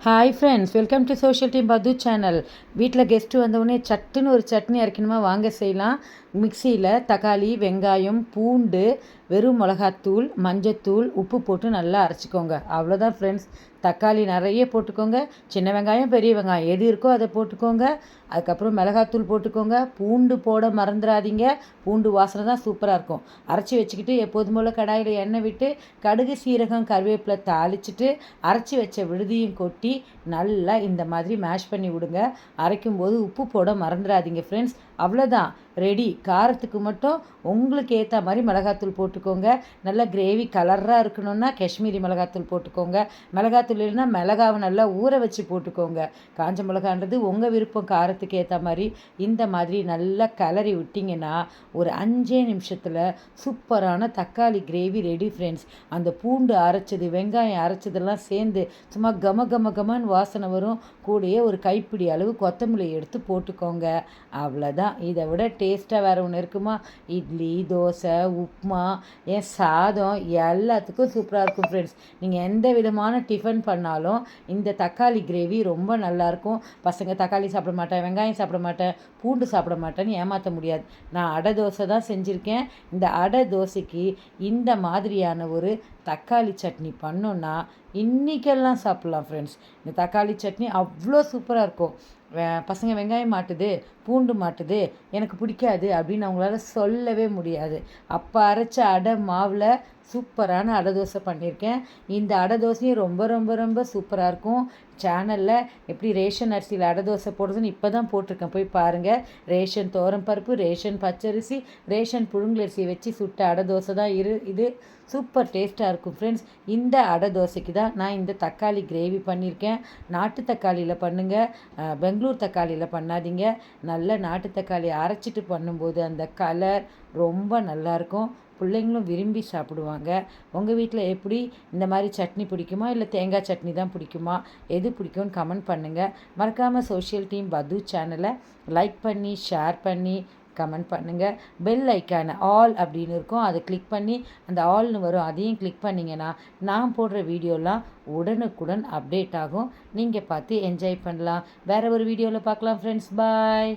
Hi friends, welcome to social team பது channel. வீட்டில் guest வந்தவுடனே சட்டுன்னு ஒரு சட்னி அரைக்கணுமா, வாங்க செய்யலாம். மிக்சியில் தக்காளி, வெங்காயம், பூண்டு, வெறும் மிளகாத்தூள், மஞ்சத்தூள், உப்பு போட்டு நல்லா அரைச்சிக்கோங்க. அவ்வளோதான் ஃப்ரெண்ட்ஸ். தக்காளி நிறைய போட்டுக்கோங்க. சின்ன வெங்காயம், பெரிய வெங்காயம் எது இருக்கோ அதை போட்டுக்கோங்க. அதுக்கப்புறம் மிளகாத்தூள் போட்டுக்கோங்க. பூண்டு போட மறந்துடாதீங்க. பூண்டு வாசனை தான் சூப்பராக இருக்கும். அரைச்சி வச்சுக்கிட்டு எப்போதும் போல் கடாயில் எண்ணெய் விட்டு கடுகு, சீரகம், கருவேப்பிலை தாளிச்சிட்டு அரைச்சி வச்ச விழுதியும் கொட்டி நல்லா இந்த மாதிரி மேஷ் பண்ணி விடுங்க. அரைக்கும்போது உப்பு போட மறந்துடாதீங்க ஃப்ரெண்ட்ஸ். அவ்வளோதான், ரெடி. காரத்துக்கு மட்டும் உங்களுக்கு ஏற்ற மாதிரி மிளகாத்தூள் போட்டுக்கோங்க. நல்லா கிரேவி கலராக இருக்கணும்னா காஷ்மீரி மிளகாத்தூள் போட்டுக்கோங்க. மிளகாத்தூள் இல்லைன்னா மிளகாவை நல்லா ஊற வச்சு போட்டுக்கோங்க. காஞ்ச மிளகான்றது உங்கள் விருப்பம், காரத்துக்கு ஏற்ற மாதிரி. இந்த மாதிரி நல்லா கிளறி விட்டிங்கன்னா ஒரு 5 நிமிஷத்தில் சூப்பரான தக்காளி கிரேவி ரெடி ஃப்ரெண்ட்ஸ். அந்த பூண்டு அரைச்சது, வெங்காயம் அரைச்சதெல்லாம் சேர்ந்து சும்மா கம கம கமன்னு வாசனை வரும். கூடயே ஒரு கைப்பிடி அளவு கொத்தமல்லி எடுத்து போட்டுக்கோங்க. அவ்வளோதான். இதை விட டேஸ்ட்டாக வேறு ஒன்று இருக்குமா? இட்லி, தோசை, உப்புமா, சாதம் எல்லாத்துக்கும் சூப்பராக இருக்கும் ஃப்ரெண்ட்ஸ். நீங்கள் எந்த விதமான டிஃபன் பண்ணாலும் இந்த தக்காளி கிரேவி ரொம்ப நல்லாயிருக்கும். பசங்க தக்காளி சாப்பிட மாட்டேன், வெங்காயம் சாப்பிட மாட்டேன், பூண்டு சாப்பிட மாட்டேன்னு ஏமாற்ற முடியாது. நான் அடை தோசை தான் செஞ்சுருக்கேன். இந்த அடை தோசைக்கு இந்த மாதிரியான ஒரு தக்காளி சட்னி பண்ணோன்னா இன்றைக்கெல்லாம் சாப்பிட்லாம் ஃப்ரெண்ட்ஸ். இந்த தக்காளி சட்னி அவ்வளோ சூப்பராக இருக்கும். பசங்க வெங்காயம் மாட்டுது, பூண்டு மாட்டுது, எனக்கு பிடிக்காது அப்படின்னு அவங்களால சொல்லவே முடியாது. அப்போ அரைச்ச அடை மாவில் சூப்பரான அடை தோசை பண்ணியிருக்கேன். இந்த அடை தோசையும் ரொம்ப ரொம்ப ரொம்ப சூப்பராக இருக்கும். சேனலில் எப்படி ரேஷன் அரிசியில் அடை தோசை போடுறதுன்னு இப்போ தான் போட்டிருக்கேன், போய் பாருங்கள். ரேஷன் பருப்பு, ரேஷன் பச்சரிசி, ரேஷன் புழுங்கலரிசி வச்சு சுட்ட அடை தோசை தான் இது சூப்பர் டேஸ்ட்டாக இருக்கும் ஃப்ரெண்ட்ஸ். இந்த அடை தோசைக்கு தான் நான் இந்த தக்காளி கிரேவி பண்ணியிருக்கேன். நாட்டு தக்காளியில் பண்ணுங்கள், பெங்களூர் தக்காளியில் பண்ணாதீங்க. நல்ல நாட்டு தக்காளி அரைச்சிட்டு பண்ணும்போது அந்த கலர் ரொம்ப நல்லாயிருக்கும். பிள்ளைங்களும் விரும்பி சாப்பிடுவாங்க. உங்கள் வீட்டில் எப்படி இந்த மாதிரி சட்னி பிடிக்குமா, இல்லை தேங்காய் சட்னி தான் பிடிக்குமா? எது பிடிக்கும்னு கமெண்ட் பண்ணுங்கள். மறக்காமல் சோஷியல் டீம் பது சேனலை லைக் பண்ணி, ஷேர் பண்ணி, கமெண்ட் பண்ணுங்கள். பெல் ஐக்கான ஆல் அப்படின்னு இருக்கும், அதை கிளிக் பண்ணி அந்த ஆல்னு வரும், அதையும் கிளிக் பண்ணிங்கன்னா நான் போடுற வீடியோலாம் உடனுக்குடன் அப்டேட் ஆகும். நீங்கள் பார்த்து என்ஜாய் பண்ணலாம். வேறு ஒரு வீடியோவில் பார்க்கலாம் ஃப்ரெண்ட்ஸ். பாய்.